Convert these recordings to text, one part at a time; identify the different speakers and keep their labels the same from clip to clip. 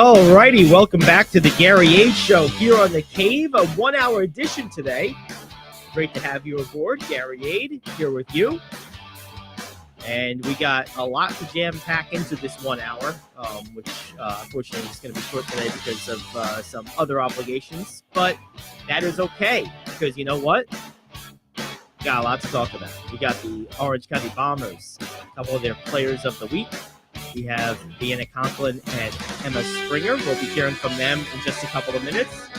Speaker 1: All righty, welcome back to the Gary Ayd Show here on The Cave, a 1-hour edition today. Great to have you aboard, Gary Ayd, here with you. And we got a lot to jam-pack into this 1 hour, which unfortunately is going to be short today because of some other obligations. But that is okay, because you know what? We got a lot to talk about. We got the Orange County Bombers, a couple of their players of the week. We have Vienna Conklin and Emma Springer. We'll be hearing from them in just a couple of minutes.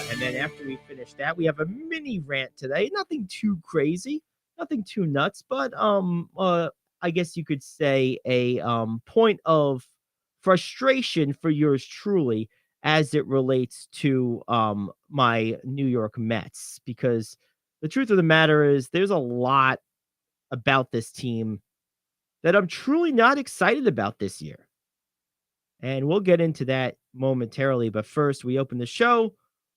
Speaker 1: And then after we finish that, we have a mini rant today. Nothing too crazy, nothing too nuts, but I guess you could say a point of frustration for yours truly as it relates to my New York Mets. Because the truth of the matter is there's a lot about this team that I'm truly not excited about this year. And we'll get into that momentarily. But first, we open the show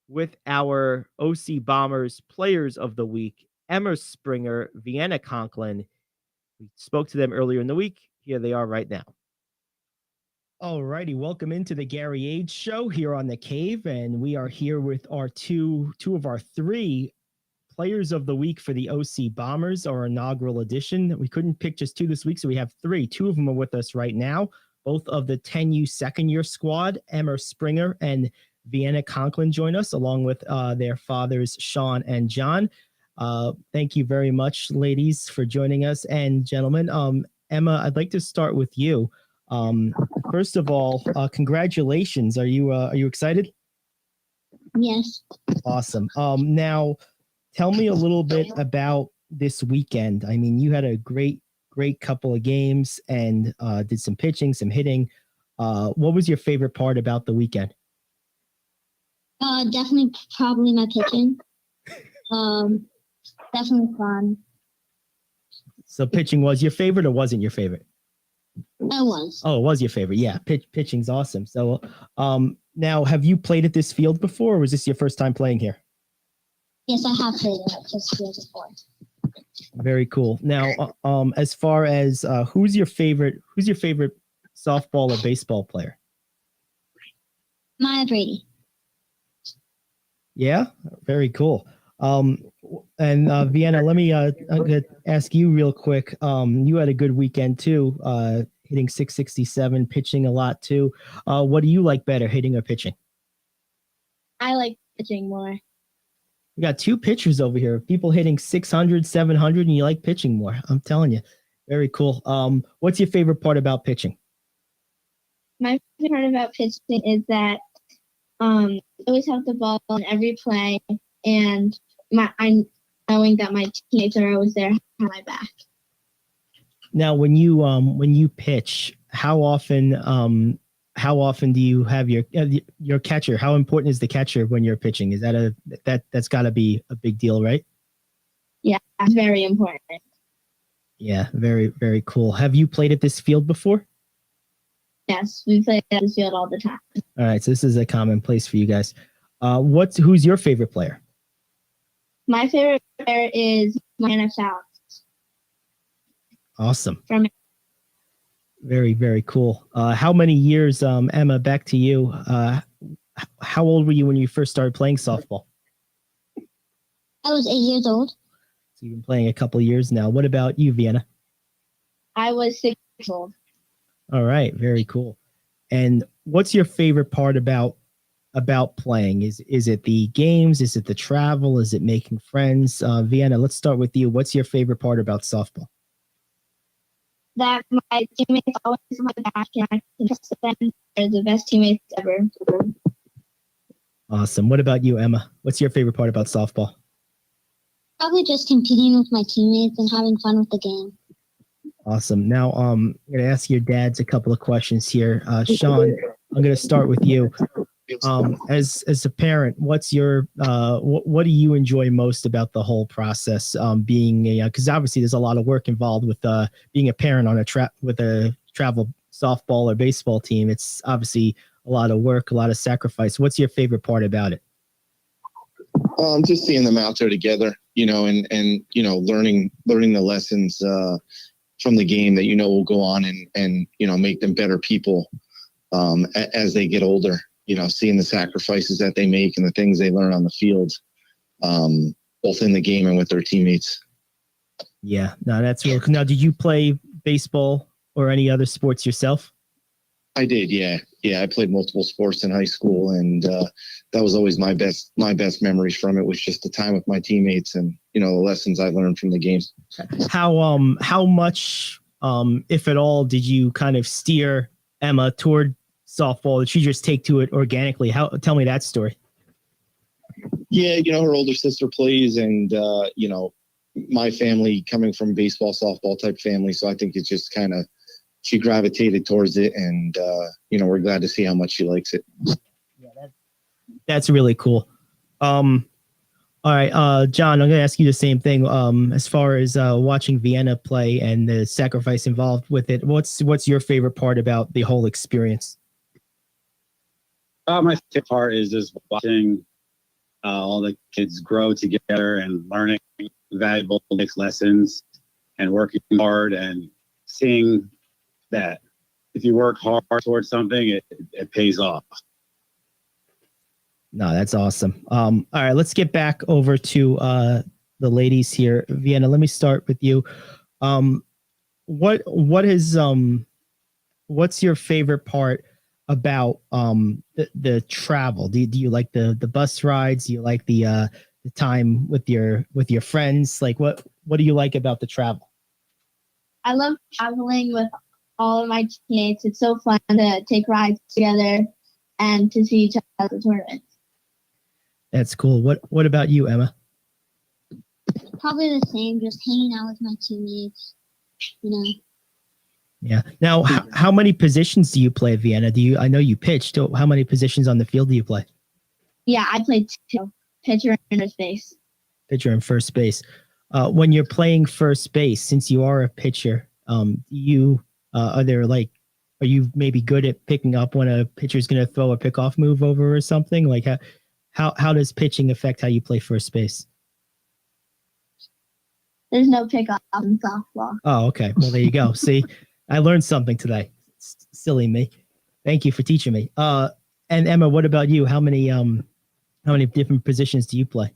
Speaker 1: with our OC Bombers Players of the Week, Emma Springer, Vienna Conklin. We spoke to them earlier in the week. Here they are right now. All righty, welcome into the Gary Ayd Show here on The Cave. And we are here with our two of our three Players of the Week for the OC Bombers, our inaugural edition. We couldn't pick just two this week, so we have three. Two of them are with us right now, both of the 10U second-year squad. Emma Springer and Vienna Conklin join us, along with their fathers, Sean and John. Thank you very much, ladies, for joining us. And gentlemen, Emma, I'd like to start with you. First of all, congratulations. Are you excited?
Speaker 2: Yes.
Speaker 1: Awesome. Now, tell me a little bit about this weekend. I mean, you had a great couple of games and did some pitching, some hitting. What was your favorite part about the weekend?
Speaker 2: Definitely probably my pitching. Definitely fun.
Speaker 1: So pitching was your favorite or wasn't your favorite?
Speaker 2: It was.
Speaker 1: Oh, it was your favorite. Yeah, pitching's awesome. So now, have you played at this field before, or was this your first time playing here?
Speaker 2: Yes, I have played it just before.
Speaker 1: Very cool. Now, as far as who's your favorite softball or baseball player?
Speaker 2: Maya Brady.
Speaker 1: Yeah, very cool. And Vienna, let me ask you real quick. You had a good weekend too, hitting 667, pitching a lot too. What do you like better, hitting or pitching?
Speaker 2: I like pitching more.
Speaker 1: We got two pitchers over here, people hitting 600, 700, and you like pitching more. I'm telling you. Very cool. What's your favorite part about pitching?
Speaker 2: My favorite part about pitching is that I always have the ball in every play, and I'm knowing that my teammates are always there on my back.
Speaker 1: Now, when you pitch, how often do you have your catcher? How important is the catcher when you're pitching? Is that's got to be a big deal, right?
Speaker 2: Yeah, that's very important.
Speaker 1: Yeah, very, very cool. Have you played at this field before?
Speaker 2: Yes, we play at this field all the time.
Speaker 1: All right, so this is a common place for you guys. Who's your favorite player?
Speaker 2: My favorite player is Mariana Childs.
Speaker 1: Awesome.
Speaker 2: From
Speaker 1: Very, very cool. How many years, Emma, back to you. How old were you when you first started playing softball?
Speaker 2: I was 8 years old.
Speaker 1: So you've been playing a couple of years now. What about you, Vienna?
Speaker 2: I was 6 years old.
Speaker 1: All right, very cool. And what's your favorite part about playing? Is it the games? Is it the travel? Is it making friends? Vienna, let's start with you. What's your favorite part about softball?
Speaker 2: That my teammates always have my back, and I can trust them. They're the best teammates ever.
Speaker 1: Awesome. What about you, Emma? What's your favorite part about softball?
Speaker 2: Probably just competing with my teammates and having fun with the game.
Speaker 1: Awesome. Now, I'm going to ask your dads a couple of questions here. Sean, I'm going to start with you. As a parent, what's your what do you enjoy most about the whole process? Being because obviously there's a lot of work involved with being a parent on with a travel softball or baseball team. It's obviously a lot of work, a lot of sacrifice. What's your favorite part about it?
Speaker 3: Just seeing them out there together, and learning the lessons from the game that will go on and make them better people. as they get older, seeing the sacrifices that they make and the things they learn on the field, both in the game and with their teammates.
Speaker 1: Yeah, no, that's real. Now, did you play baseball or any other sports yourself?
Speaker 3: I did, yeah. I played multiple sports in high school, and that was always my best memories from it was just the time with my teammates and the lessons I learned from the games.
Speaker 1: How much, if at all, did you kind of steer Emma toward softball? Did she just take to it organically? Tell me that story.
Speaker 3: Yeah, her older sister plays, and my family coming from baseball, softball type family, so I think it's just kind of she gravitated towards it, and we're glad to see how much she likes it.
Speaker 1: Yeah, that's really cool. All right, John, I'm going to ask you the same thing. As far as watching Vienna play and the sacrifice involved with it, what's your favorite part about the whole experience?
Speaker 4: My favorite part is just watching all the kids grow together and learning valuable life lessons and working hard and seeing that if you work hard towards something, it pays off.
Speaker 1: No, that's awesome. All right, let's get back over to the ladies here. Vienna, let me start with you. What's your favorite part about the travel? Do you like the bus rides? Do you like the time with your friends? Like what do you like about the travel?
Speaker 2: I love traveling with all of my teammates. It's so fun to take rides together and to see each other at the tournaments.
Speaker 1: That's cool. What about you, Emma?
Speaker 5: Probably the same, just hanging out with my teammates,
Speaker 1: Yeah. Now, how many positions do you play, Vienna? I know you pitched. How many positions on the field do you play?
Speaker 2: Yeah, I played 2, pitcher and first base.
Speaker 1: Pitcher and first base. When you're playing first base, since you are a pitcher, are you maybe good at picking up when a pitcher's going to throw a pickoff move over or something? Like how does pitching affect how you play first base?
Speaker 2: There's no pickoff in softball.
Speaker 1: Oh, okay. Well, there you go. See, I learned something today. Silly me. Thank you for teaching me. And Emma, what about you? How many different positions do you play?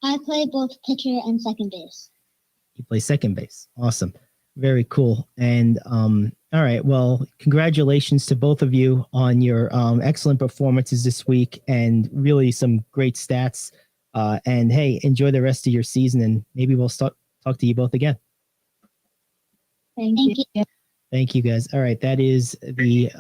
Speaker 5: I play both pitcher and second base.
Speaker 1: You play second base. Awesome. Very cool. And all right. Well, congratulations to both of you on your excellent performances this week and really some great stats. And hey, enjoy the rest of your season, and maybe we'll talk to you both again.
Speaker 2: Thank you.
Speaker 1: Thank you, guys. All right. That is the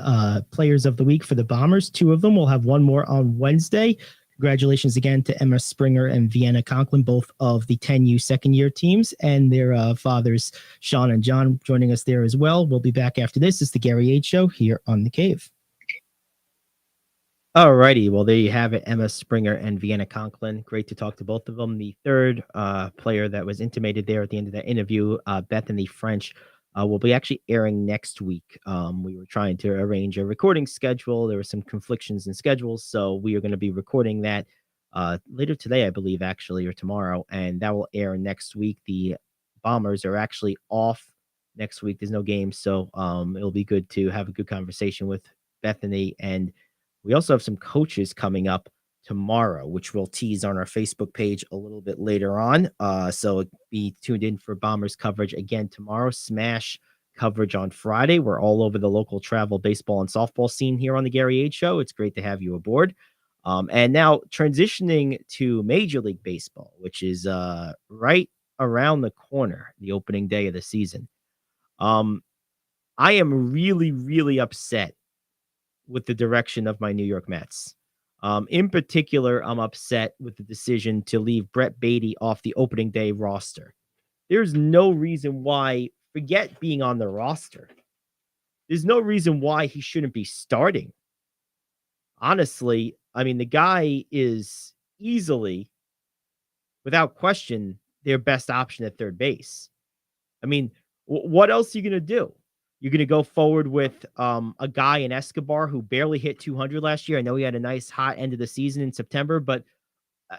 Speaker 1: players of the week for the Bombers. 2 of them. We'll have one more on Wednesday. Congratulations again to Emma Springer and Vienna Conklin, both of the 10U second-year teams, and their fathers, Sean and John, joining us there as well. We'll be back after this. It's the Gary Ayd Show here on The Cave. All righty. Well, there you have it, Emma Springer and Vienna Conklin. Great to talk to both of them. The third player that was intimated there at the end of that interview, Bethany French, will be actually airing next week. We were trying to arrange a recording schedule. There were some conflictions in schedules, so we are going to be recording that later today, I believe, actually, or tomorrow, and that will air next week. The Bombers are actually off next week. There's no game, so it'll be good to have a good conversation with Bethany, and we also have some coaches coming up tomorrow, which we'll tease on our Facebook page a little bit later on. So be tuned in for Bombers coverage again tomorrow. Smash coverage on Friday. We're all over the local travel baseball and softball scene here on the Gary Ayd Show. It's great to have you aboard. And now transitioning to Major League Baseball, which is right around the corner, the opening day of the season. I am really, really upset with the direction of my New York Mets. In particular, I'm upset with the decision to leave Brett Beatty off the opening day roster. There's no reason why, forget being on the roster. There's no reason why he shouldn't be starting. Honestly, I mean, the guy is easily, without question, their best option at third base. I mean, what else are you going to do? You're going to go forward with a guy in Escobar who barely hit 200 last year. I know he had a nice hot end of the season in September, but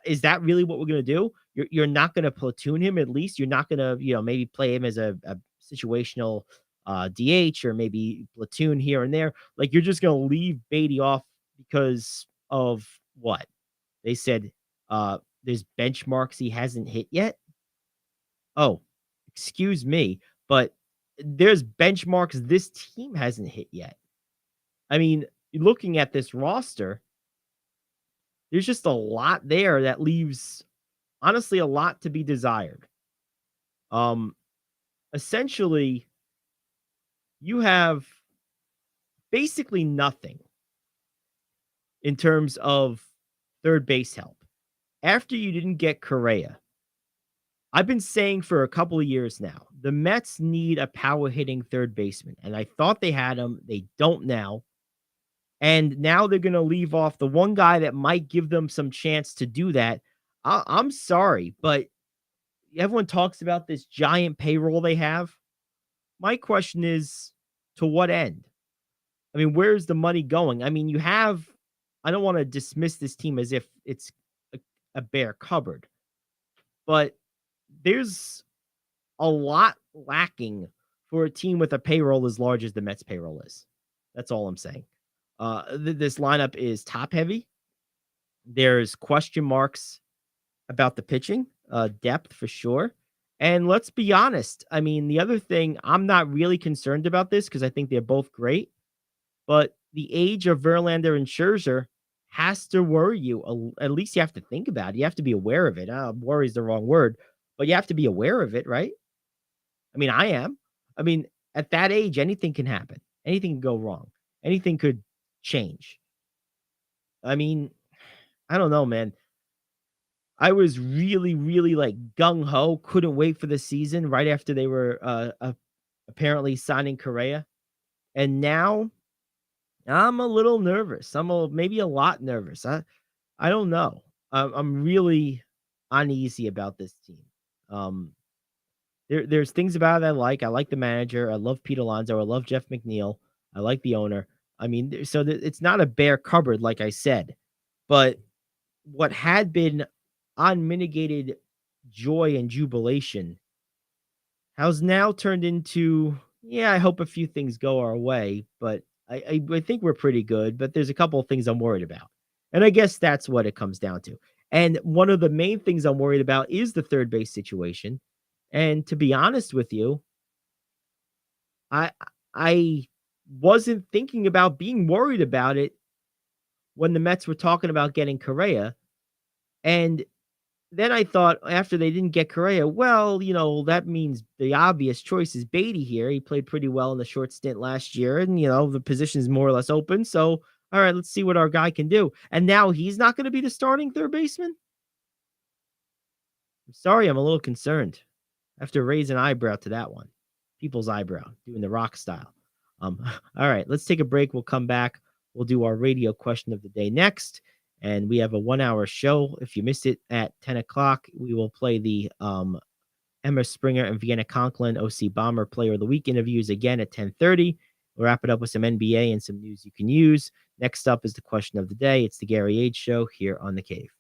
Speaker 1: is that really what we're going to do? You're not going to platoon him, at least. You're not going to, maybe play him as a situational DH or maybe platoon here and there. Like, you're just going to leave Beatty off because of what? They said there's benchmarks he hasn't hit yet. Oh, excuse me, but there's benchmarks this team hasn't hit yet. I mean, looking at this roster, there's just a lot there that leaves, honestly, a lot to be desired. Essentially, you have basically nothing in terms of third base help. After you didn't get Correa, I've been saying for a couple of years now, the Mets need a power hitting third baseman. And I thought they had him. They don't now. And now they're going to leave off the one guy that might give them some chance to do that. I'm sorry, but everyone talks about this giant payroll they have. My question is, to what end? I mean, where's the money going? I mean, I don't want to dismiss this team as if it's a bare cupboard, but there's a lot lacking for a team with a payroll as large as the Mets payroll is. That's all I'm saying. This lineup is top heavy. There's question marks about the pitching, depth for sure. And let's be honest. I mean, the other thing, I'm not really concerned about this because I think they're both great, but the age of Verlander and Scherzer has to worry you. At least you have to think about it. You have to be aware of it. Worry is the wrong word, but you have to be aware of it, right? I mean, I am. I mean, at that age, anything can happen. Anything can go wrong. Anything could change. I mean, I don't know, man. I was really, really like gung-ho. Couldn't wait for the season right after they were apparently signing Correa. And now I'm a little nervous. Maybe a lot nervous. I don't know. I'm really uneasy about this team. There's things about it I like. I like the manager. I love Pete Alonso. I love Jeff McNeil. I like the owner. I mean, so it's not a bare cupboard, like I said. But what had been unmitigated joy and jubilation has now turned into, I hope a few things go our way, but I think we're pretty good, but there's a couple of things I'm worried about. And I guess that's what it comes down to. And one of the main things I'm worried about is the third base situation. And to be honest with you, I wasn't thinking about being worried about it when the Mets were talking about getting Correa. And then I thought, after they didn't get Correa, well, that means the obvious choice is Beatty here. He played pretty well in the short stint last year, and, the position is more or less open. So, all right, let's see what our guy can do. And now he's not going to be the starting third baseman? I'm sorry, I'm a little concerned. I have to raise an eyebrow to that one. People's eyebrow, doing the rock style. All right, let's take a break. We'll come back. We'll do our radio question of the day next. And we have a 1-hour show. If you missed it at 10 o'clock, we will play the Emma Springer and Vienna Conklin OC Bomber Player of the Week interviews again at 10:30. We'll wrap it up with some NBA and some news you can use. Next up is the question of the day. It's the Gary Ayd Show here on The Cave.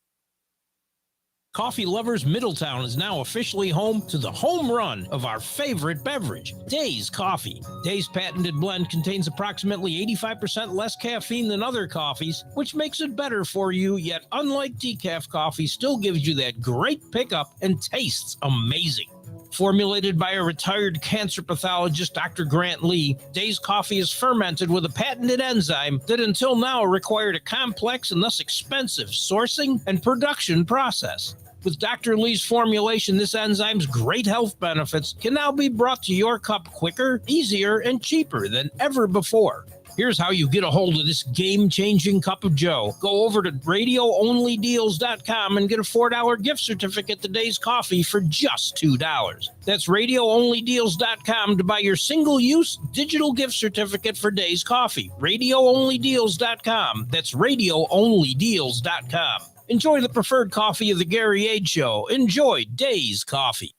Speaker 6: Coffee Lovers Middletown is now officially home to the home run of our favorite beverage, Days Coffee. Days' patented blend contains approximately 85% less caffeine than other coffees, which makes it better for you, yet unlike decaf coffee, still gives you that great pickup and tastes amazing. Formulated by a retired cancer pathologist, Dr. Grant Lee, Days Coffee is fermented with a patented enzyme that until now required a complex and thus expensive sourcing and production process. With Dr. Lee's formulation, this enzyme's great health benefits can now be brought to your cup quicker, easier, and cheaper than ever before. Here's how you get a hold of this game-changing cup of joe. Go over to radioonlydeals.com and get a $4 gift certificate to Days Coffee for just $2. That's radioonlydeals.com to buy your single-use digital gift certificate for Days Coffee. Radioonlydeals.com. That's radioonlydeals.com. Enjoy the preferred coffee of the Gary Ayd Show. Enjoy Days Coffee.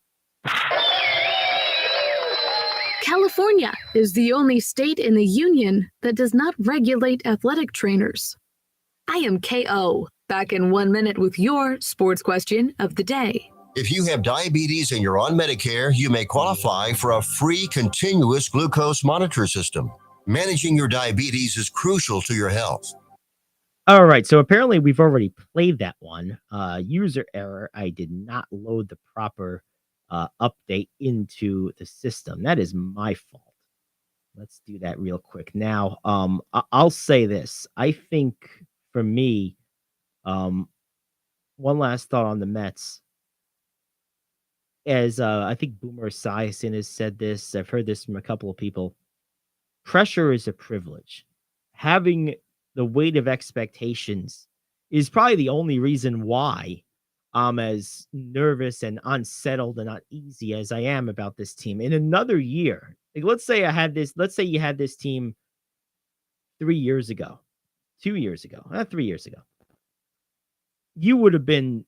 Speaker 7: California is the only state in the union that does not regulate athletic trainers. I am KO, back in 1 minute with your sports question of the day.
Speaker 8: If you have diabetes and you're on Medicare, you may qualify for a free continuous glucose monitor system. Managing your diabetes is crucial to your health.
Speaker 1: All right, so apparently we've already played that one. User error. I did not load the proper update into the system. That is my fault. Let's do that real quick. Now, I'll say this. I think for me, one last thought on the Mets. As I think Boomer Esiason has said this, I've heard this from a couple of people. Pressure is a privilege. Having the weight of expectations is probably the only reason why I'm as nervous and unsettled and uneasy as I am about this team. In another year, like let's say you had this team 3 years ago, 2 years ago, 3 years ago. You would have been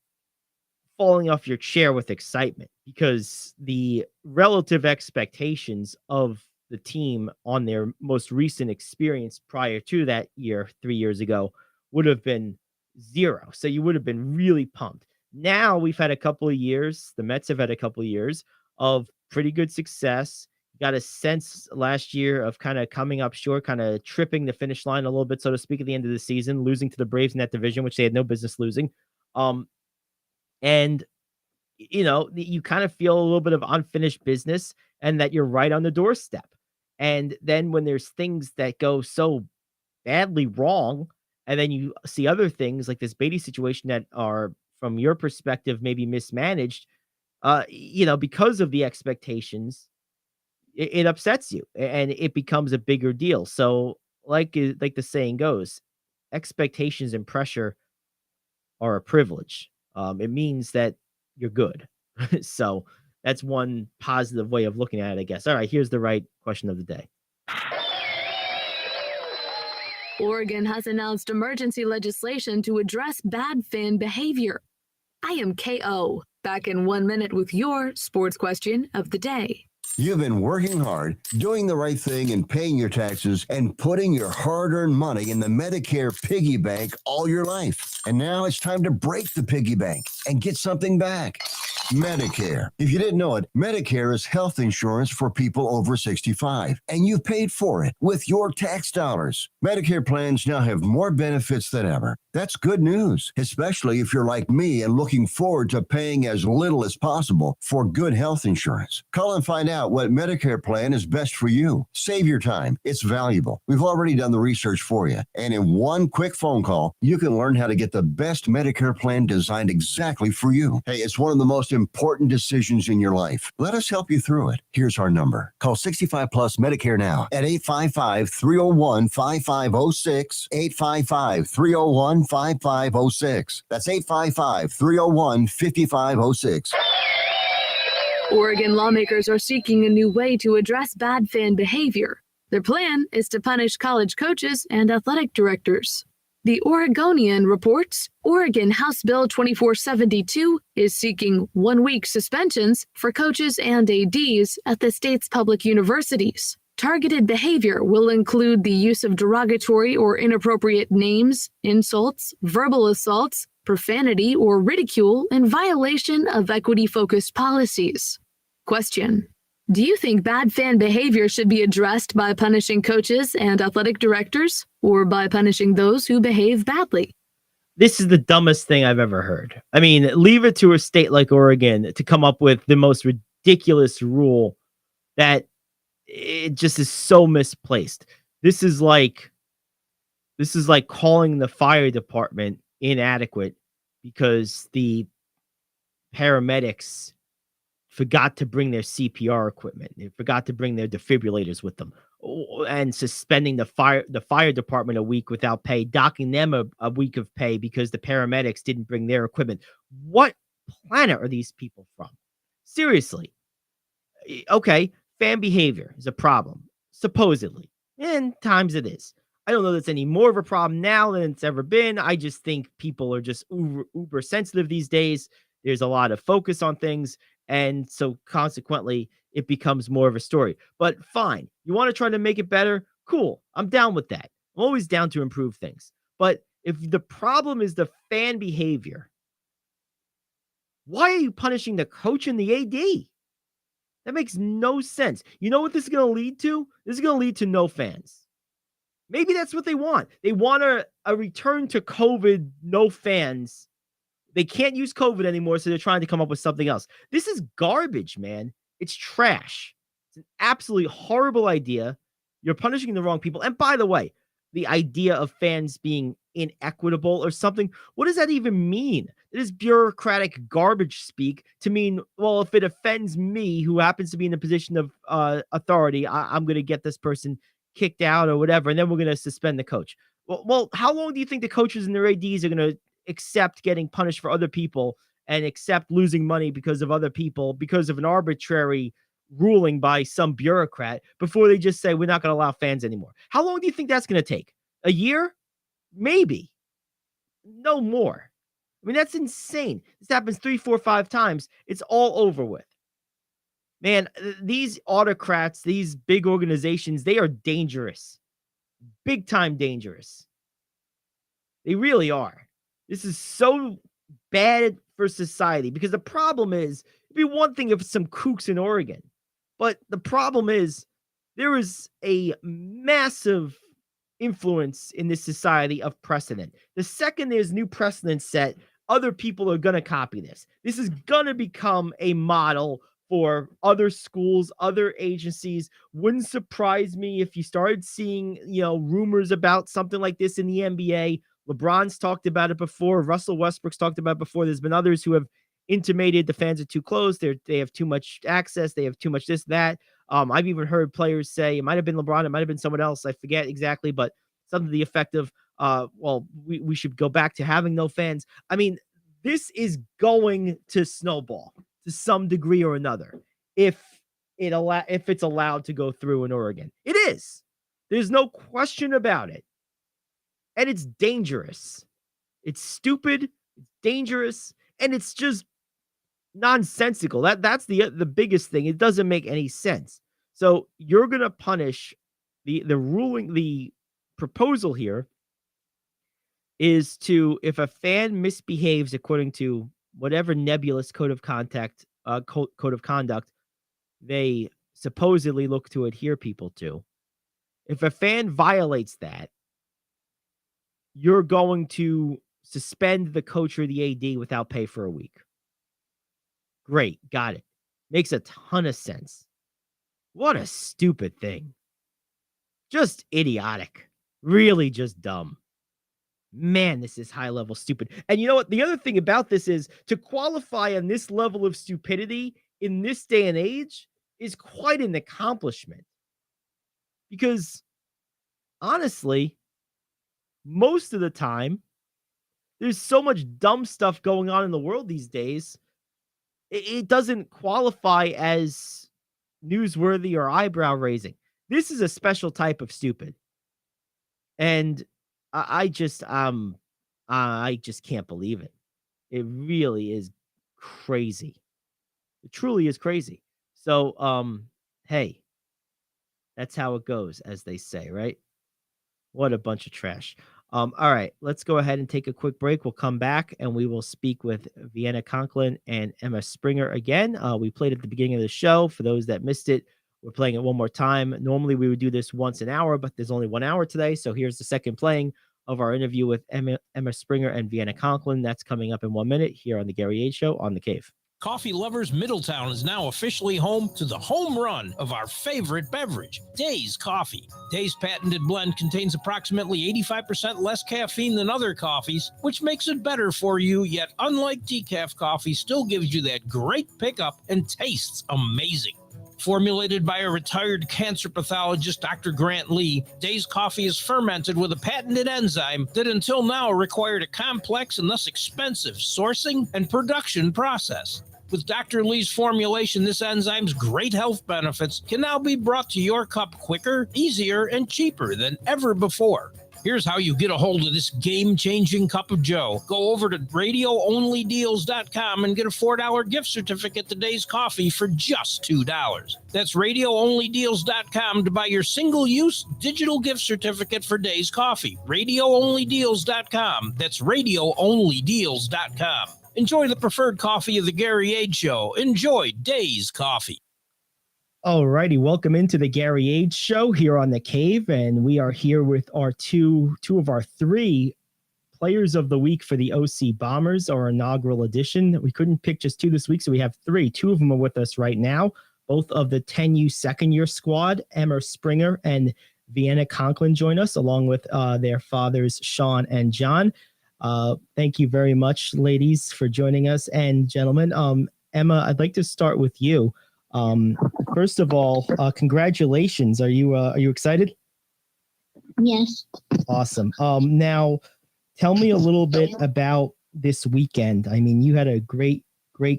Speaker 1: falling off your chair with excitement because the relative expectations of the team on their most recent experience prior to that year, 3 years ago, would have been zero. So you would have been really pumped. Now we've had a couple of years, the Mets have had a couple of years of pretty good success. Got a sense last year of kind of coming up short, kind of tripping the finish line a little bit, so to speak, at the end of the season, losing to the Braves in that division, which they had no business losing. And you kind of feel a little bit of unfinished business and that you're right on the doorstep. And then when there's things that go so badly wrong, and then you see other things like this Beatty situation that are, from your perspective, maybe mismanaged, because of the expectations, it upsets you and it becomes a bigger deal. So like the saying goes, expectations and pressure are a privilege. It means that you're good. So that's one positive way of looking at it, I guess. All right, here's the right question of the day.
Speaker 7: Oregon has announced emergency legislation to address bad fan behavior. I am KO, back in 1 minute with your sports question of the day.
Speaker 8: You've been working hard, doing the right thing and paying your taxes and putting your hard-earned money in the Medicare piggy bank all your life. And now it's time to break the piggy bank and get something back. Medicare. If you didn't know it, Medicare is health insurance for people over 65, and you've paid for it with your tax dollars. Medicare plans now have more benefits than ever. That's good news, especially if you're like me and looking forward to paying as little as possible for good health insurance. Call and find out what Medicare plan is best for you. Save your time. It's valuable. We've already done the research for you. And in one quick phone call, you can learn how to get the best Medicare plan designed exactly for you. Hey, it's one of the most important decisions in your life. Let us help you through it. Here's our number. Call 65 Plus Medicare now at 855-301-5506, 855-301-5506. That's 855-301-5506.
Speaker 7: Oregon lawmakers are seeking a new way to address bad fan behavior. Their plan is to punish college coaches and athletic directors. The Oregonian reports Oregon House Bill 2472 is seeking 1-week suspensions for coaches and ADs at the state's public universities. Targeted behavior will include the use of derogatory or inappropriate names, insults, verbal assaults, profanity, or ridicule in violation of equity-focused policies. Question: do you think bad fan behavior should be addressed by punishing coaches and athletic directors, or by punishing those who behave badly?
Speaker 1: This is the dumbest thing I've ever heard. I mean, leave it to a state like Oregon to come up with the most ridiculous rule that it just is so misplaced. This is like calling the fire department inadequate because the paramedics forgot to bring their CPR equipment. They forgot to bring their defibrillators with them, and suspending the fire department a week without pay, docking them a week of pay because the paramedics didn't bring their equipment. What planet are these people from? Seriously. Okay, fan behavior is a problem, supposedly. And times it is. I don't know that's any more of a problem now than it's ever been. I just think people are just uber sensitive these days. There's a lot of focus on things. And so consequently, it becomes more of a story. But fine. You want to try to make it better? Cool. I'm down with that. I'm always down to improve things. But if the problem is the fan behavior, Why are you punishing the coach and the AD? That makes no sense. You know what this is going to lead to? This is going to lead to no fans. Maybe that's what they want. They want a return to COVID, no fans. They can't use COVID anymore, so they're trying to come up with something else. This is garbage, man. It's trash. It's an absolutely horrible idea. You're punishing the wrong people. And by the way, the idea of fans being inequitable or something, what does that even mean? It is bureaucratic garbage speak to mean, well, if it offends me, who happens to be in a position of authority, I'm going to get this person kicked out or whatever, and then we're going to suspend the coach. Well, how long do you think the coaches and their ADs are going to accept getting punished for other people and accept losing money because of other people, because of an arbitrary ruling by some bureaucrat, before they just say, we're not going to allow fans anymore? How long do you think that's going to take? A year? Maybe. No more. I mean, that's insane. This happens 3, 4, 5 times. It's all over with. Man, these autocrats, these big organizations, they are dangerous. Big time dangerous. They really are. This is so bad for society, because the problem is, it'd be one thing if some kooks in Oregon, but the problem is there is a massive influence in this society of precedent. The second there's new precedent set, other people are going to copy this. This is going to become a model for other schools, other agencies. Wouldn't surprise me if you started seeing, rumors about something like this in the NBA. LeBron's talked about it before. Russell Westbrook's talked about it before. There's been others who have intimated the fans are too close. They have too much access. They have too much this, that. I've even heard players say, it might have been LeBron, it might have been someone else, I forget exactly, but something to the effect of, we should go back to having no fans. I mean, this is going to snowball to some degree or another if it's allowed to go through in Oregon. It is. There's no question about it. And it's dangerous. It's stupid, it's dangerous, and it's just nonsensical. That's the biggest thing. It doesn't make any sense. So you're going to punish the proposal here is to, if a fan misbehaves according to whatever nebulous code of conduct they supposedly look to adhere people to, if a fan violates that, you're going to suspend the coach or the AD without pay for a week. Great. Got it. Makes a ton of sense. What a stupid thing. Just idiotic. Really just dumb. Man, this is high level stupid. And you know what? The other thing about this is, to qualify on this level of stupidity in this day and age is quite an accomplishment. Because honestly, most of the time, there's so much dumb stuff going on in the world these days, it doesn't qualify as newsworthy or eyebrow raising. This is a special type of stupid. And I just can't believe it. It really is crazy. It truly is crazy. So, hey, that's how it goes, as they say, right? What a bunch of trash. All right, let's go ahead and take a quick break. We'll come back and we will speak with Vienna Conklin and Emma Springer again. We played at the beginning of the show. For those that missed it, we're playing it one more time. Normally we would do this once an hour, but there's only 1 hour today. So here's the second playing of our interview with Emma Springer and Vienna Conklin. That's coming up in 1 minute here on the Gary Ayd Show on The Cave.
Speaker 6: Coffee Lovers Middletown is now officially home to the home run of our favorite beverage, Days Coffee. Days patented blend contains approximately 85% less caffeine than other coffees, which makes it better for you, yet unlike decaf coffee, still gives you that great pickup and tastes amazing. Formulated by a retired cancer pathologist, Dr. Grant Lee, Days Coffee is fermented with a patented enzyme that until now required a complex and thus expensive sourcing and production process. With Dr. Lee's formulation, this enzyme's great health benefits can now be brought to your cup quicker, easier, and cheaper than ever before. Here's how you get a hold of this game-changing cup of joe. Go over to radioonlydeals.com and get a $4 gift certificate to Days Coffee for just $2. That's radioonlydeals.com to buy your single-use digital gift certificate for Days Coffee. Radioonlydeals.com. That's radioonlydeals.com. Enjoy the preferred coffee of the Gary Ayd Show. Enjoy Days Coffee.
Speaker 1: All righty, welcome into the Gary Ayd Show here on the Cave, and we are here with our two of our three Players of the Week for the OC Bombers, our inaugural edition. We couldn't pick just two this week, so we have three. Two of them are with us right now, both of the 10U second-year squad. Emma Springer and Vienna Conklin join us, along with their fathers, Sean and John. Thank you very much, ladies, for joining us, and gentlemen. Emma, I'd like to start with you. First of all, congratulations. Are you excited?
Speaker 5: Yes.
Speaker 1: Awesome. Now, tell me a little bit about this weekend. I mean, you had a great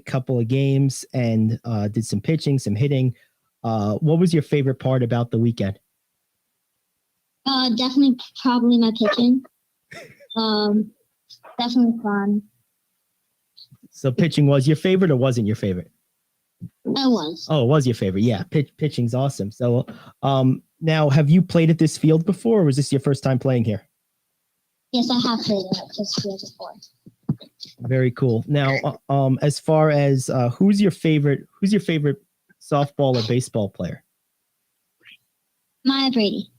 Speaker 1: couple of games and did some pitching, some hitting. What was your favorite part about the weekend?
Speaker 5: Definitely probably my pitching. Definitely fun.
Speaker 1: So pitching was your favorite or wasn't your favorite?
Speaker 5: I was.
Speaker 1: Oh, it was your favorite. Yeah, pitching's awesome. So now, have you played at this field before, or was this your first time playing here?
Speaker 5: Yes, I have played it just before.
Speaker 1: Very cool. Now, as far as who's your favorite softball or baseball player?
Speaker 5: Maya Brady.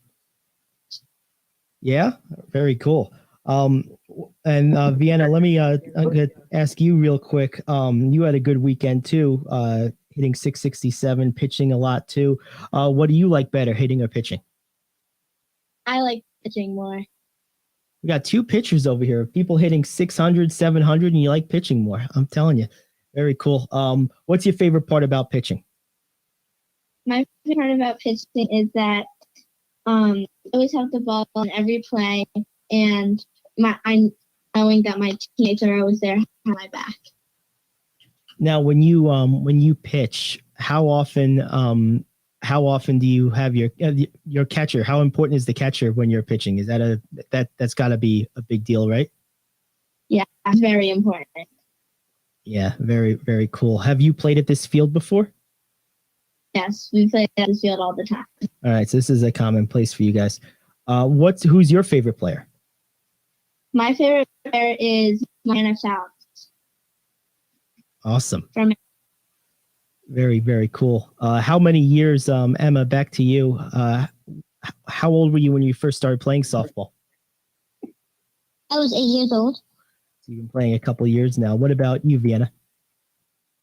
Speaker 1: Yeah, very cool. And Vienna, let me I'm gonna ask you real quick. You had a good weekend too, hitting 667, pitching a lot too. What do you like better, hitting or pitching?
Speaker 2: I like pitching more.
Speaker 1: We got two pitchers over here, people hitting 600, 700, and you like pitching more. I'm telling you, very cool. What's your favorite part about pitching?
Speaker 2: My favorite part about pitching is that I always have the ball in every play, and I knowing that my teammates are always there on my back.
Speaker 1: Now, when you pitch, how often do you have your catcher? How important is the catcher when you're pitching? Is that's got to be a big deal, right?
Speaker 2: Yeah, that's very important.
Speaker 1: Yeah, very, very cool. Have you played at this field before?
Speaker 2: Yes, we play at this field all the time.
Speaker 1: All right, so this is a common place for you guys. Who's your favorite player?
Speaker 2: My favorite player is Mariana South.
Speaker 1: Awesome.
Speaker 2: From
Speaker 1: Very, very cool. How many years, Emma, back to you. How old were you when you first started playing softball?
Speaker 5: I was 8 years old.
Speaker 1: So you've been playing a couple of years now. What about you, Vienna?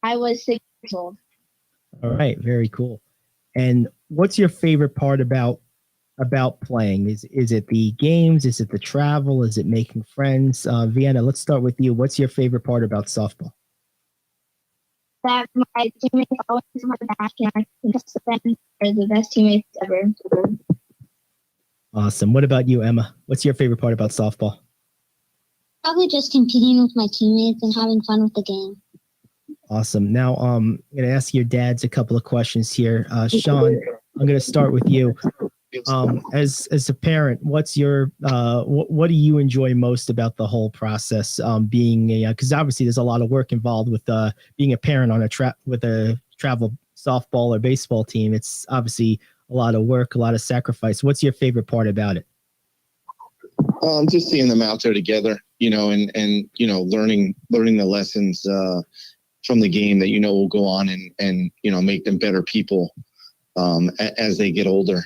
Speaker 2: I was 6 years old.
Speaker 1: All right, very cool. And what's your favorite part about playing? Is it the games? Is it the travel? Is it making friends? Vienna, let's start with you. What's your favorite part about softball?
Speaker 2: That my teammates always have my back, and I can trust them. They're the best teammates ever.
Speaker 1: Awesome. What about you, Emma? What's your favorite part about softball?
Speaker 5: Probably just competing with my teammates and having fun with the game.
Speaker 1: Awesome. Now, I'm going to ask your dads a couple of questions here. Sean, I'm going to start with you. As a parent, what's your what do you enjoy most about the whole process? Being because obviously there's a lot of work involved with being a parent on with a travel softball or baseball team. It's obviously a lot of work, a lot of sacrifice. What's your favorite part about it?
Speaker 3: Just seeing them out there together, and learning the lessons from the game that will go on and make them better people as they get older.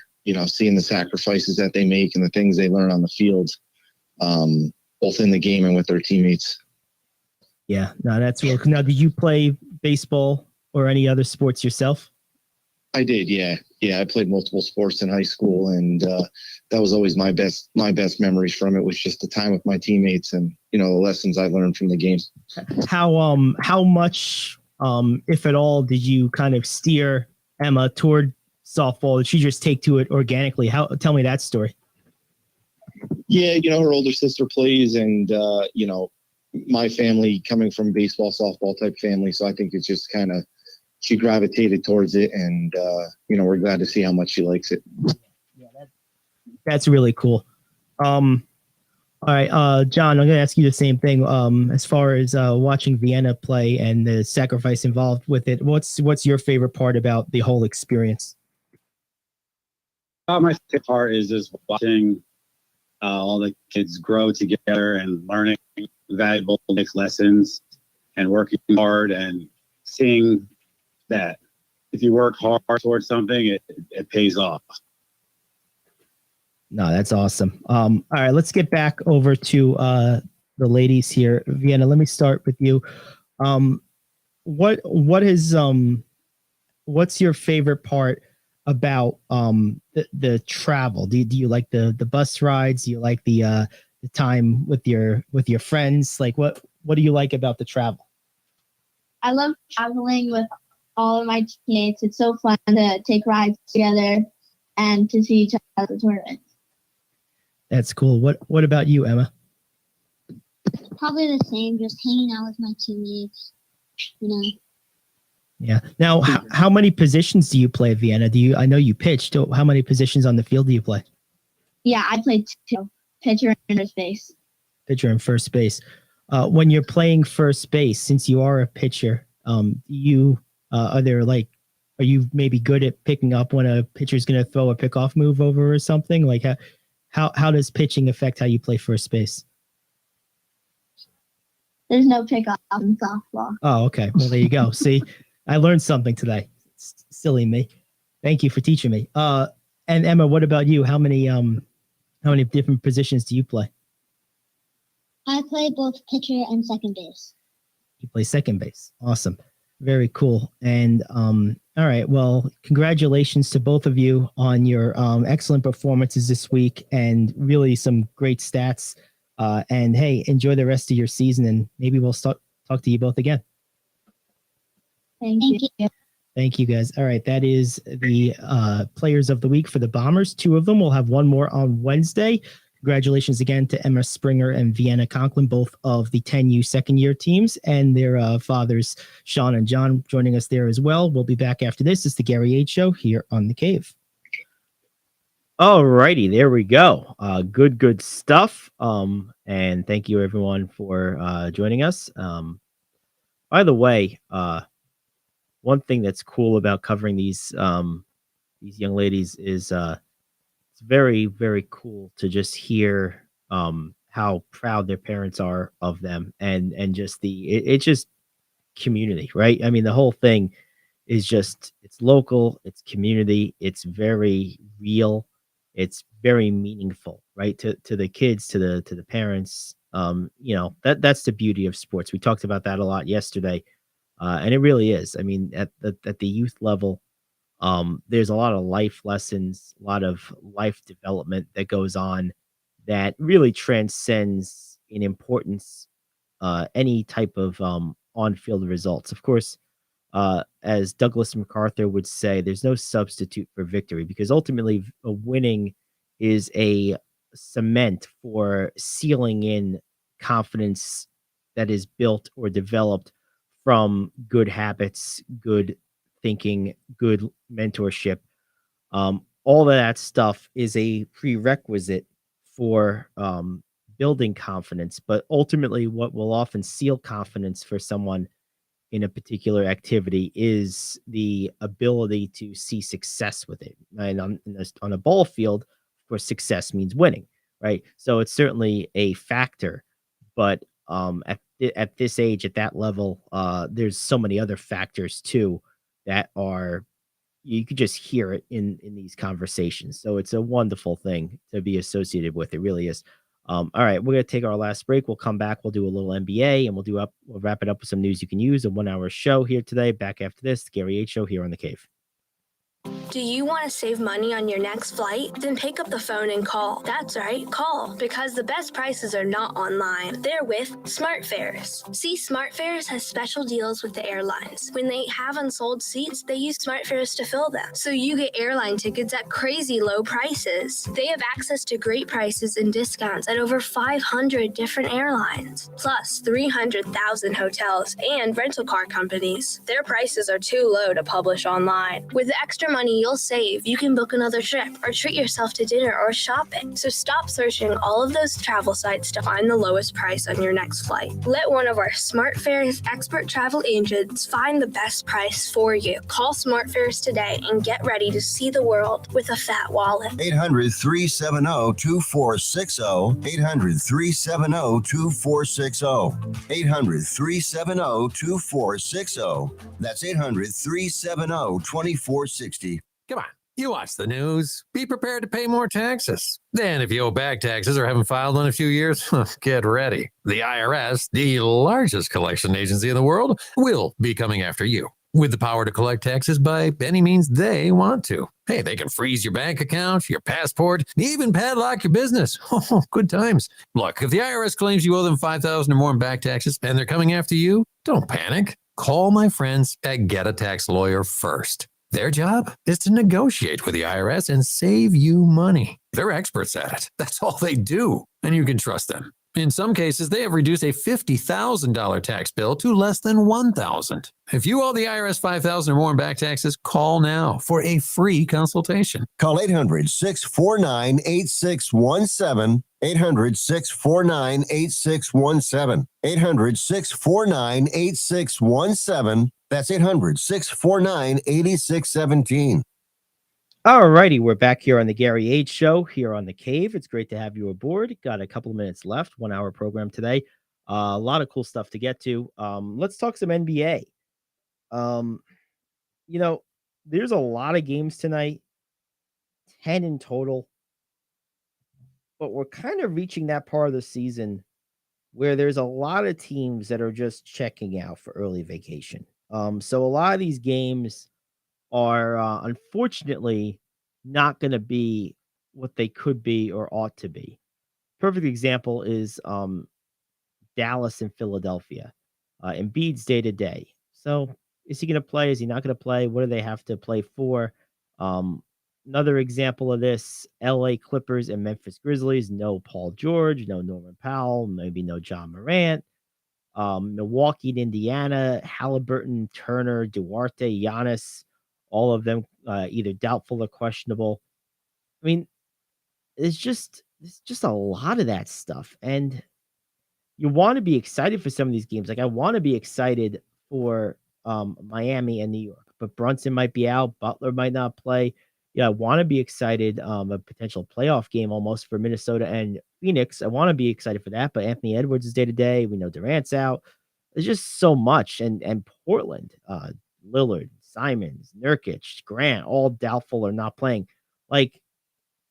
Speaker 3: Seeing the sacrifices that they make and the things they learn on the field, both in the game and with their teammates.
Speaker 1: Yeah, no, that's real. Now, did you play baseball or any other sports yourself?
Speaker 3: I did, yeah. I played multiple sports in high school, and that was always my best memories from it was just the time with my teammates and the lessons I learned from the game.
Speaker 1: How much, if at all, did you kind of steer Emma toward softball? Did she just take to it organically? Tell me that story.
Speaker 3: Yeah, her older sister plays, and my family coming from baseball, softball type family, so I think it's just kind of she gravitated towards it, and we're glad to see how much she likes it.
Speaker 1: Yeah, that's really cool. All right, John, I'm going to ask you the same thing. As far as watching Vienna play and the sacrifice involved with it, what's your favorite part about the whole experience?
Speaker 4: My favorite part is just watching all the kids grow together and learning valuable life lessons and working hard and seeing that if you work hard towards something, it pays off.
Speaker 1: No, that's awesome. All right, let's get back over to the ladies here. Vienna, let me start with you. What is what's your favorite part about the travel? Do you like the bus rides? Do you like the time with your friends? Like what do you like about the travel?
Speaker 2: I love traveling with all of my teammates. It's so fun to take rides together and to see each other at the tournament.
Speaker 1: That's cool. What about you, Emma?
Speaker 5: Probably the same, just hanging out with my teammates, you know.
Speaker 1: Yeah. Now, how many positions do you play, Vienna? I know you pitched. How many positions on the field do you play?
Speaker 2: Yeah, I played 2, pitcher and first base.
Speaker 1: Pitcher and first base. When you're playing first base, since you are a pitcher, are you maybe good at picking up when a pitcher's going to throw a pickoff move over or something? Like how does pitching affect how you play first base?
Speaker 2: There's no pickoff in softball.
Speaker 1: Oh, okay. Well, there you go. See, I learned something today. Silly me. Thank you for teaching me. And Emma, what about you? How many different positions do you play?
Speaker 5: I play both pitcher and second base.
Speaker 1: You play second base. Awesome. Very cool. And all right. Well, congratulations to both of you on your excellent performances this week and really some great stats. And hey, enjoy the rest of your season, and maybe we'll talk to you both again.
Speaker 2: Thank you.
Speaker 1: Thank you, guys. All right. That is the players of the week for the Bombers. 2 of them. We'll have one more on Wednesday. Congratulations again to Emma Springer and Vienna Conklin, both of the 10U second-year teams, and their fathers, Sean and John, joining us there as well. We'll be back after this. It's the Gary Ayd Show here on The Cave. All righty, there we go. Good stuff. And thank you, everyone, for joining us. By the way, one thing that's cool about covering these young ladies is it's very, very cool to just hear how proud their parents are of them, and just it's just community, right? I mean, the whole thing is just, it's local, it's community, it's very real, it's very meaningful, right? To the kids, to the parents. That's the beauty of sports. We talked about that a lot yesterday, and it really is. I mean, at the youth level, there's a lot of life lessons, a lot of life development that goes on that really transcends in importance any type of on-field results. Of course, as Douglas MacArthur would say, there's no substitute for victory, because ultimately winning is a cement for sealing in confidence that is built or developed from good habits, good thinking, good mentorship. All of that stuff is a prerequisite for building confidence, but ultimately what will often seal confidence for someone in a particular activity is the ability to see success with it. And on a ball field, of course, success means winning, right? So it's certainly a factor, but at this age, at that level, there's so many other factors too that are, you could just hear it in these conversations. So it's a wonderful thing to be associated with. It really is. All right, we're going to take our last break. We'll come back. We'll do a little NBA, and we'll wrap it up with some news you can use. A 1-hour show here today. Back after this, the Gary Ayd Show here on The Cave.
Speaker 9: Do you want to save money on your next flight? Then pick up the phone and call. That's right, call. Because the best prices are not online. They're with SmartFares. See, SmartFares has special deals with the airlines. When they have unsold seats, they use SmartFares to fill them. So you get airline tickets at crazy low prices. They have access to great prices and discounts at over 500 different airlines. Plus 300,000 hotels and rental car companies. Their prices are too low to publish online. With the extra money money you'll save, you can book another trip or treat yourself to dinner or shopping. So stop searching all of those travel sites to find the lowest price on your next flight. Let one of our SmartFares expert travel agents find the best price for you. Call SmartFares today and get ready to see the world with a fat wallet.
Speaker 8: 800-370-2460. 800-370-2460. 800-370-2460. That's 800-370-2460.
Speaker 10: Come on, you watch the news. Be prepared to pay more taxes. Then if you owe back taxes or haven't filed in a few years, get ready. The IRS, the largest collection agency in the world, will be coming after you with the power to collect taxes by any means they want to. Hey, they can freeze your bank account, your passport, even padlock your business. Oh, good times. Look, if the IRS claims you owe them $5,000 or more in back taxes and they're coming after you, don't panic. Call my friends at Get a Tax Lawyer first. Their job is to negotiate with the IRS and save you money. They're experts at it. That's all they do, and you can trust them. In some cases, they have reduced a $50,000 tax bill to less than $1,000. If you owe the IRS $5,000 or more in back taxes, call now for a free consultation.
Speaker 8: Call 800-649-8617. 800-649-8617. 800-649-8617. That's 800-649-8617.
Speaker 1: All righty, we're back here on the Gary Ayd Show here on the Cave. It's great to have you aboard. Got a couple of minutes left, 1 hour program today. A lot of cool stuff to get to. Let's talk some NBA. There's a lot of games tonight, 10 in total. But we're kind of reaching that part of the season where there's a lot of teams that are just checking out for early vacation. So a lot of these games are unfortunately not going to be what they could be or ought to be. Perfect example is Dallas and Philadelphia. Embiid's day to day. So is he going to play? Is he not going to play? What do they have to play for? Another example of this, LA Clippers and Memphis Grizzlies. No Paul George, no Norman Powell, maybe no John Morant. Milwaukee and Indiana, Halliburton, Turner, Duarte, Giannis, all of them either doubtful or questionable. I mean, it's just a lot of that stuff. And you want to be excited for some of these games. Like I want to be excited for Miami and New York, but Brunson might be out. Butler might not play. Yeah, I want to be excited. A potential playoff game almost for Minnesota and Phoenix. I want to be excited for that, but Anthony Edwards is day to day. We know Durant's out. There's just so much. And Portland, Lillard, Simons, Nurkic, Grant, all doubtful or not playing. Like,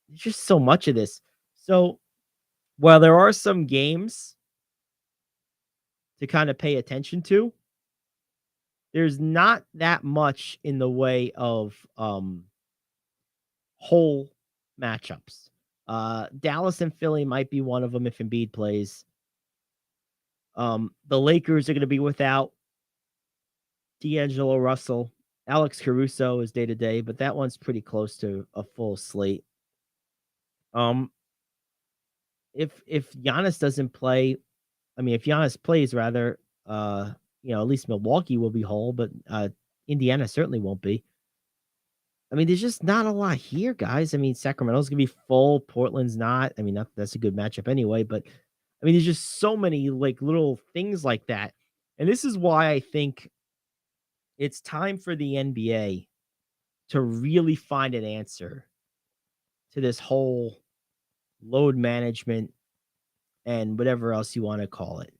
Speaker 1: there's just so much of this. So while there are some games to kind of pay attention to, there's not that much in the way of whole matchups. Dallas and Philly might be one of them if Embiid plays. The Lakers are going to be without D'Angelo Russell. Alex Caruso is day to day, but that one's pretty close to a full slate. If Giannis doesn't play, if Giannis plays rather, at least Milwaukee will be whole, but Indiana certainly won't be. There's just not a lot here, guys. Sacramento's going to be full. Portland's not. That's a good matchup anyway, but there's just so many like little things like that. And this is why I think it's time for the NBA to really find an answer to this whole load management and whatever else you want to call it.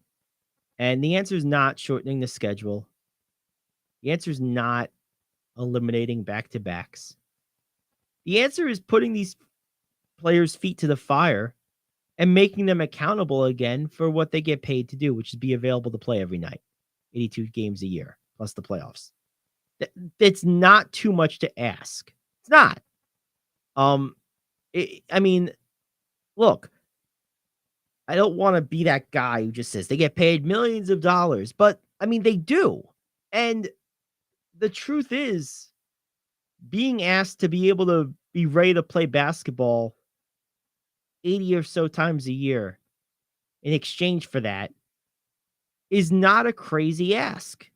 Speaker 1: And the answer is not shortening the schedule. The answer is not eliminating back-to-backs. The answer is putting these players' feet to the fire and making them accountable again for what they get paid to do, which is be available to play every night, 82 games a year, plus the playoffs. It's not too much to ask. It's not. Look, I don't want to be that guy who just says they get paid millions of dollars, but they do. And the truth is, being asked to be able to be ready to play basketball 80 or so times a year in exchange for that is not a crazy ask.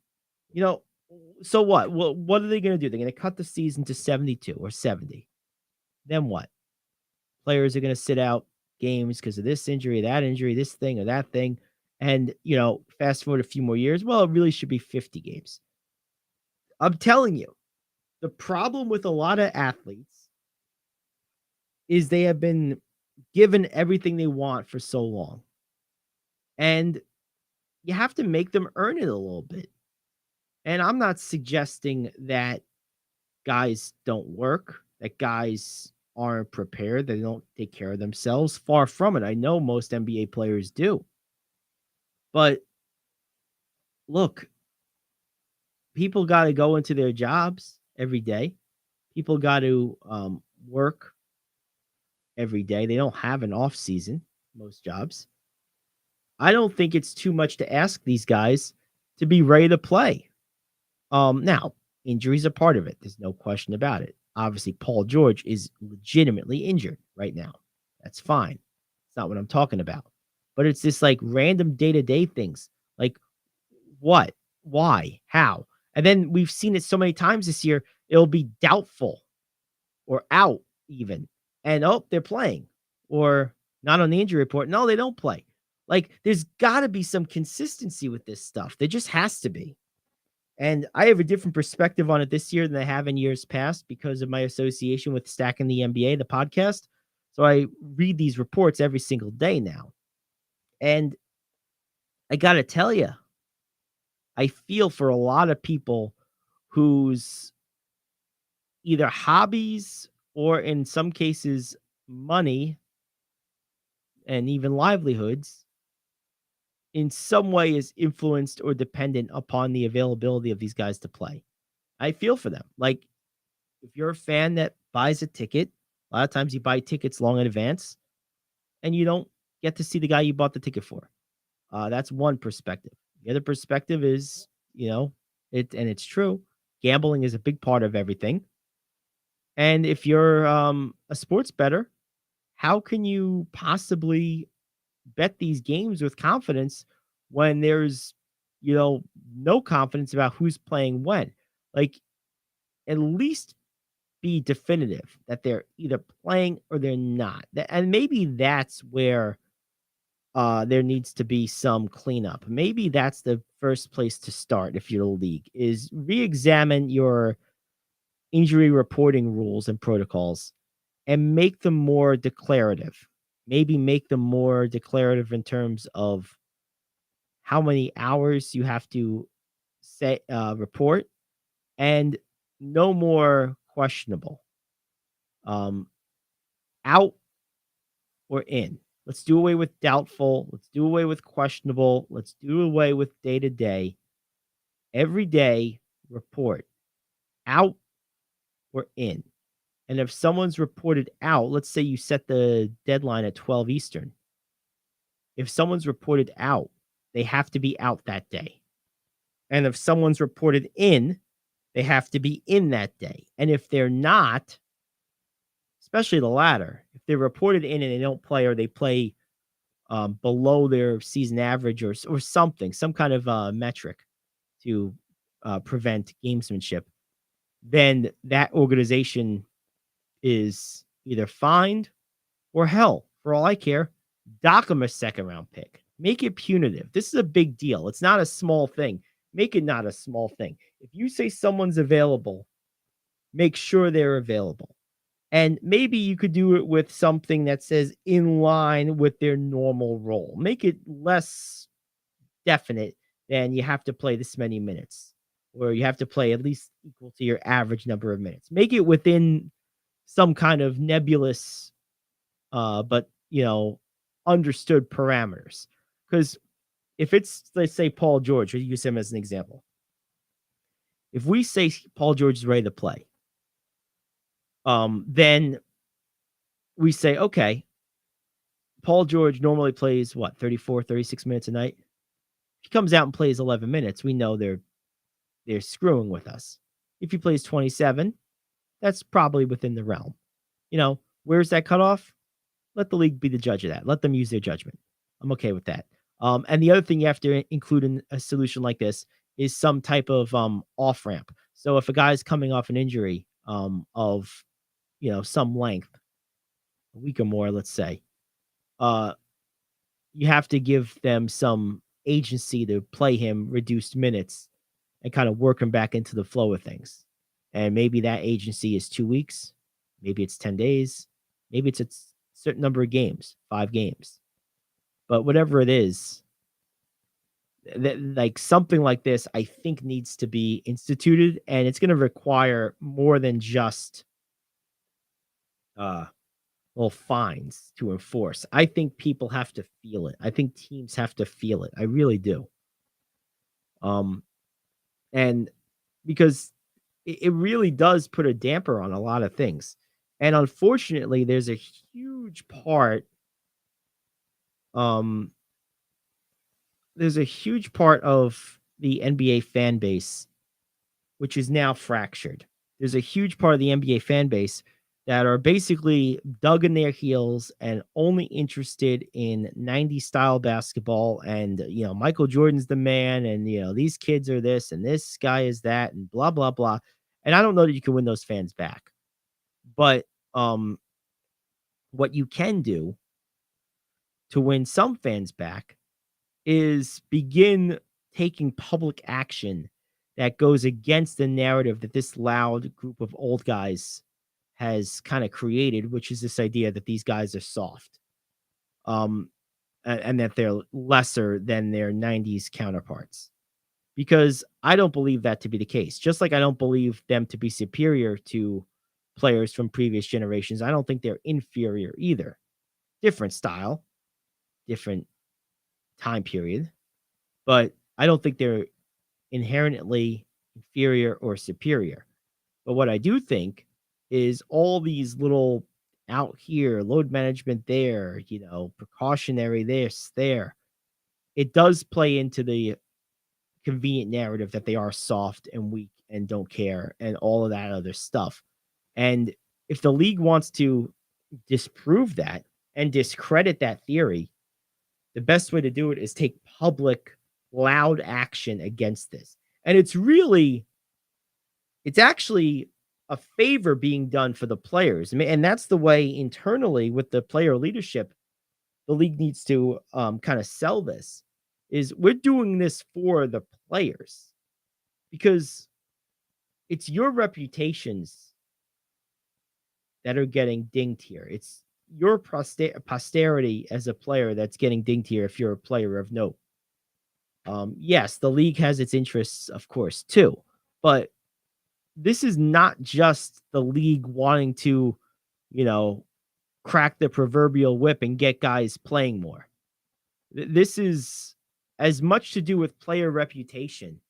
Speaker 1: So what? Well, what are they going to do? They're going to cut the season to 72 or 70. Then what? Players are going to sit out games because of this injury, that injury, this thing or that thing. And, fast forward a few more years. Well, it really should be 50 games. I'm telling you, the problem with a lot of athletes is they have been given everything they want for so long. And you have to make them earn it a little bit. And I'm not suggesting that guys don't work, that guys aren't prepared, that they don't take care of themselves. Far from it. I know most NBA players do. But look, people got to go into their jobs every day. People got to work every day. They don't have an off season, most jobs. I don't think it's too much to ask these guys to be ready to play. Now, injuries are part of it. There's no question about it. Obviously, Paul George is legitimately injured right now. That's fine. It's not what I'm talking about. But it's this like random day-to-day things. Like what? Why? How? And then we've seen it so many times this year, it'll be doubtful or out even. And they're playing. Or not on the injury report. No, they don't play. Like there's got to be some consistency with this stuff. There just has to be. And I have a different perspective on it this year than I have in years past because of my association with Stacking the NBA, the podcast. So I read these reports every single day now. And I got to tell you, I feel for a lot of people whose either hobbies or in some cases money and even livelihoods in some way is influenced or dependent upon the availability of these guys to play. I feel for them. Like if you're a fan that buys a ticket, a lot of times you buy tickets long in advance and you don't get to see the guy you bought the ticket for. That's one perspective. The other perspective is, and it's true. Gambling is a big part of everything. And if you're a sports bettor, how can you possibly bet these games with confidence when there's, no confidence about who's playing when? Like, at least be definitive that they're either playing or they're not. And maybe that's where there needs to be some cleanup. Maybe that's the first place to start if you're a league, is re-examine your injury reporting rules and protocols and make them more declarative. Maybe make them more declarative in terms of how many hours you have to say report and no more questionable. Out or in. Let's do away with doubtful. Let's do away with questionable. Let's do away with day-to-day. Every day, report. Out or in. And if someone's reported out, let's say you set the deadline at 12 Eastern. If someone's reported out, they have to be out that day. And if someone's reported in, they have to be in that day. And if they're not, especially the latter, if they're reported in and they don't play or they play below their season average or something, some kind of metric to prevent gamesmanship, then that organization is either fined or hell, for all I care, dock them a second round pick. Make it punitive. This is a big deal. It's not a small thing. Make it not a small thing. If you say someone's available, make sure they're available. And maybe you could do it with something that says in line with their normal role. Make it less definite than you have to play this many minutes, or you have to play at least equal to your average number of minutes. Make it within some kind of nebulous, but understood parameters. Because if it's, let's say, Paul George, or use him as an example. If we say Paul George is ready to play, then we say, okay, Paul George normally plays 34, 36 minutes a night. If he comes out and plays 11 minutes, we know they're screwing with us. If he plays 27, that's probably within the realm. Where's that cutoff? Let the league be the judge of that. Let them use their judgment. I'm okay with that. And the other thing you have to include in a solution like this is some type of off ramp. So if a guy's coming off an injury of some length, a week or more, let's say, you have to give them some agency to play him reduced minutes and kind of work him back into the flow of things. And maybe that agency is 2 weeks, maybe it's 10 days, maybe it's a certain number of games, 5 games. But whatever it is, like something like this, I think needs to be instituted, and it's going to require more than just fines to enforce. I think people have to feel it. I think teams have to feel it. I really do. And because it really does put a damper on a lot of things. And unfortunately, there's a huge part of the NBA fan base which is now fractured. There's a huge part of the NBA fan base that are basically dug in their heels and only interested in 90s style basketball. And, Michael Jordan's the man. And, these kids are this and this guy is that and blah, blah, blah. And I don't know that you can win those fans back. But what you can do to win some fans back is begin taking public action that goes against the narrative that this loud group of old guys has kind of created, which is this idea that these guys are soft, and that they're lesser than their 90s counterparts. Because I don't believe that to be the case. Just like I don't believe them to be superior to players from previous generations, I don't think they're inferior either. Different style, different time period, but I don't think they're inherently inferior or superior. But what I do think is all these little out here, load management there, precautionary this, there, it does play into the convenient narrative that they are soft and weak and don't care and all of that other stuff. And if the league wants to disprove that and discredit that theory, the best way to do it is take public, loud action against this. And it's actually a favor being done for the players. And that's the way internally with the player leadership, the league needs to kind of sell this, is we're doing this for the players because it's your reputations that are getting dinged here. It's your posterity as a player that's getting dinged here if you're a player of note. Yes, the league has its interests, of course, too. But this is not just the league wanting to, crack the proverbial whip and get guys playing more. This is as much to do with player reputation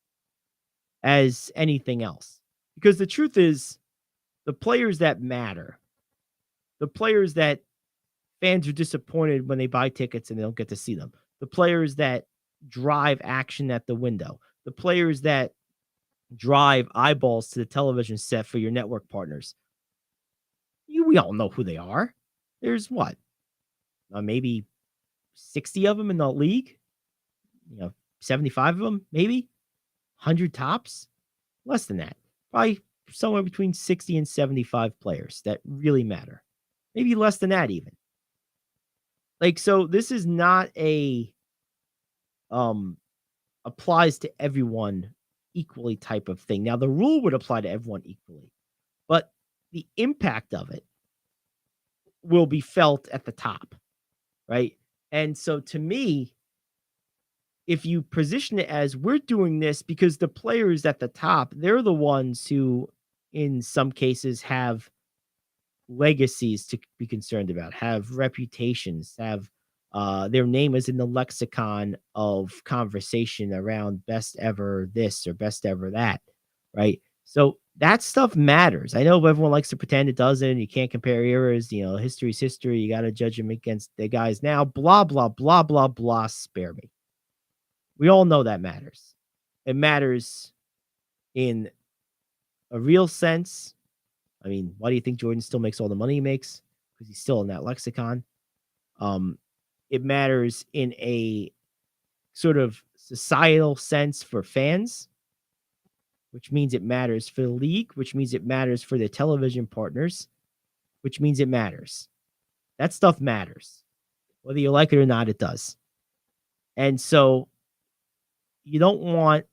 Speaker 1: as anything else. Because the truth is, the players that matter, the players that fans are disappointed when they buy tickets and they don't get to see them, the players that drive action at the window, the players that drive eyeballs to the television set for your network partners. We all know who they are. There's what? Maybe 60 of them in the league? 75 of them, maybe? 100 tops? Less than that. Probably somewhere between 60 and 75 players that really matter. Maybe less than that even. So this is not a applies to everyone equally type of thing. Now, the rule would apply to everyone equally, but the impact of it will be felt at the top, right? And so to me, if you position it as we're doing this because the players at the top, they're the ones who, in some cases, have legacies to be concerned about, have reputations, have their name is in the lexicon of conversation around best ever this or best ever that, right? So that stuff matters. I know everyone likes to pretend it doesn't. You can't compare eras. History's history. You got to judge them against the guys now. Blah, blah, blah, blah, blah. Spare me. We all know that matters. It matters in a real sense. I mean, why do you think Jordan still makes all the money he makes? Because he's still in that lexicon. It matters in a sort of societal sense for fans which means it matters for the league, which means it matters for the television partners, which means it matters. That stuff matters. Whether you like it or not, it does. And so you don't want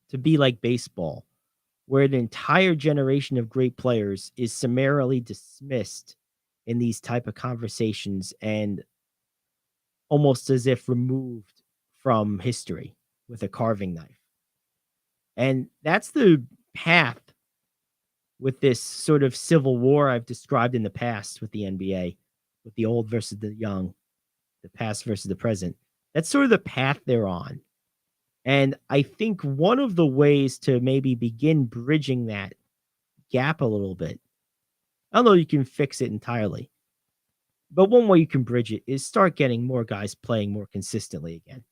Speaker 1: to be like baseball, where the entire generation of great players is summarily dismissed in these type of conversations and almost as if removed from history with a carving knife. And that's the path with this sort of civil war I've described in the past with the NBA, with the old versus the young, the past versus the present. That's sort of the path they're on. And I think one of the ways to maybe begin bridging that gap a little bit, I don't know if you can fix it entirely, but one way you can bridge it is start getting more guys playing more consistently again.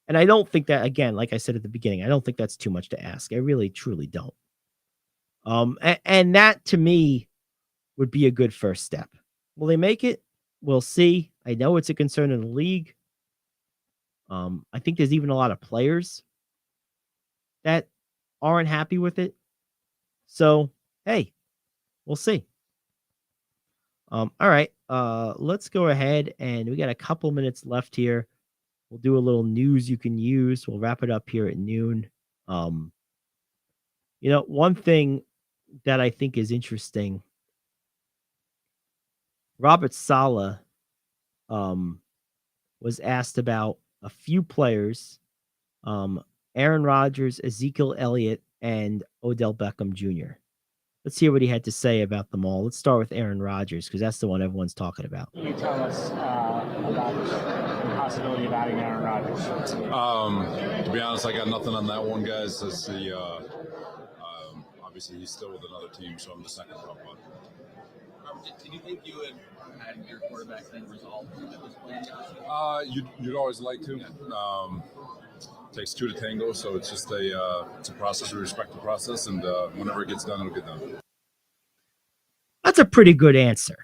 Speaker 1: And I don't think that, again, like I said at the beginning, I don't think that's too much to ask. I really, truly don't. And that to me would be a good first step. Will they make it? We'll see. I know it's a concern in the league. I think there's even a lot of players that aren't happy with it. So, hey, we'll see. All right. Let's go ahead, and we got a couple minutes left here. We'll do a little news you can use. We'll wrap it up here at noon. One thing that I think is interesting, Robert Saleh was asked about a few players, Aaron Rodgers, Ezekiel Elliott, and Odell Beckham Jr. Let's hear what he had to say about them all. Let's start with Aaron Rodgers, because that's the one everyone's talking about.
Speaker 11: Can you tell us about the possibility of adding Aaron Rodgers?
Speaker 12: To be honest, I got nothing on that one, guys. That's the obviously he's still with another team, so I'm just not going to talk about it.
Speaker 13: Did you think you would had your quarterback thing resolved at this point?
Speaker 12: You'd always like to. Takes two to tango, so it's just it's a process. We respect the process, and whenever it gets done, it'll get done.
Speaker 1: That's a pretty good answer.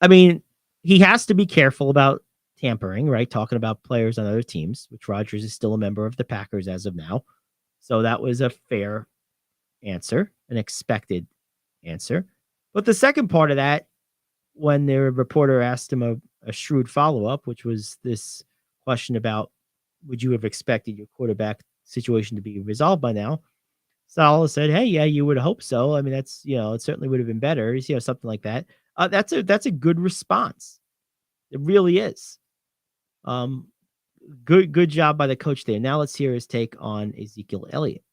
Speaker 1: I mean, he has to be careful about tampering, right? Talking about players on other teams, which Rodgers is still a member of the Packers as of now. So that was a fair answer, an expected answer. But the second part of that, when the reporter asked him a shrewd follow-up, which was this question about, would you have expected your quarterback situation to be resolved by now? Saleh said, hey, yeah, you would hope so. I mean, that's, it certainly would have been better, something like that. That's a good response. It really is. Good job by the coach there. Now let's hear his take on Ezekiel Elliott.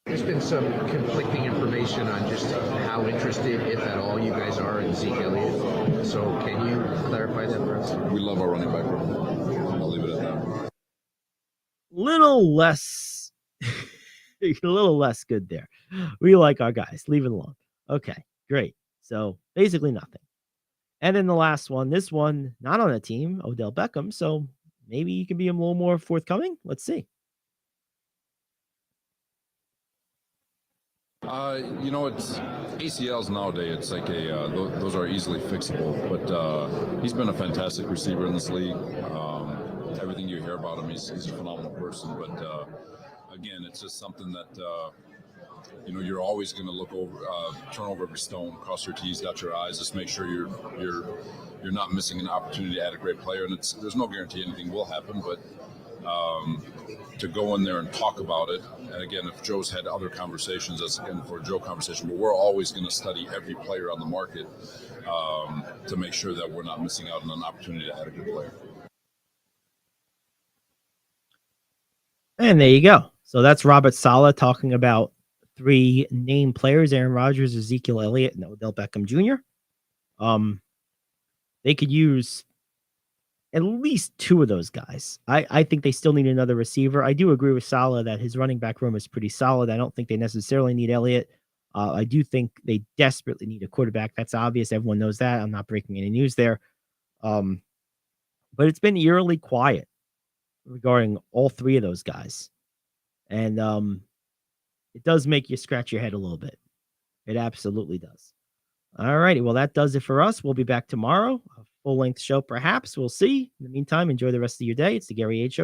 Speaker 14: There's been some conflicting information on just how interested, if at all, you guys are in Zeke Elliott. So can you clarify that for us?
Speaker 12: We love our running back room. I'll leave it at that.
Speaker 1: Little less good there. We like our guys. Leave it alone. Okay, great. So basically nothing. And then the last one, this one, not on a team, Odell Beckham. So maybe you can be a little more forthcoming. Let's see.
Speaker 12: It's ACLs nowadays. It's like those are easily fixable. But he's been a fantastic receiver in this league. Everything you hear about him, he's a phenomenal person. But again, it's just something that you're always going to look over, turn over every stone, cross your T's, dot your I's, just make sure you're not missing an opportunity to add a great player. And there's no guarantee anything will happen, but to go in there and talk about it. And again, if Joe's had other conversations, that's again for a Joe conversation, but we're always going to study every player on the market to make sure that we're not missing out on an opportunity to add a good player.
Speaker 1: And there you go. So that's Robert Saleh talking about three named players: Aaron Rodgers, Ezekiel Elliott, and Odell Beckham Jr. They could use at least two of those guys. I think they still need another receiver. I do agree with Saleh that his running back room is pretty solid. I don't think they necessarily need Elliott. I do think they desperately need a quarterback. That's obvious. Everyone knows that. I'm not breaking any news there. But it's been eerily quiet regarding all three of those guys. And it does make you scratch your head a little bit. It absolutely does. All righty. Well, that does it for us. We'll be back tomorrow full-length show, perhaps. We'll see. In the meantime, enjoy the rest of your day. It's the Gary Ayd Show.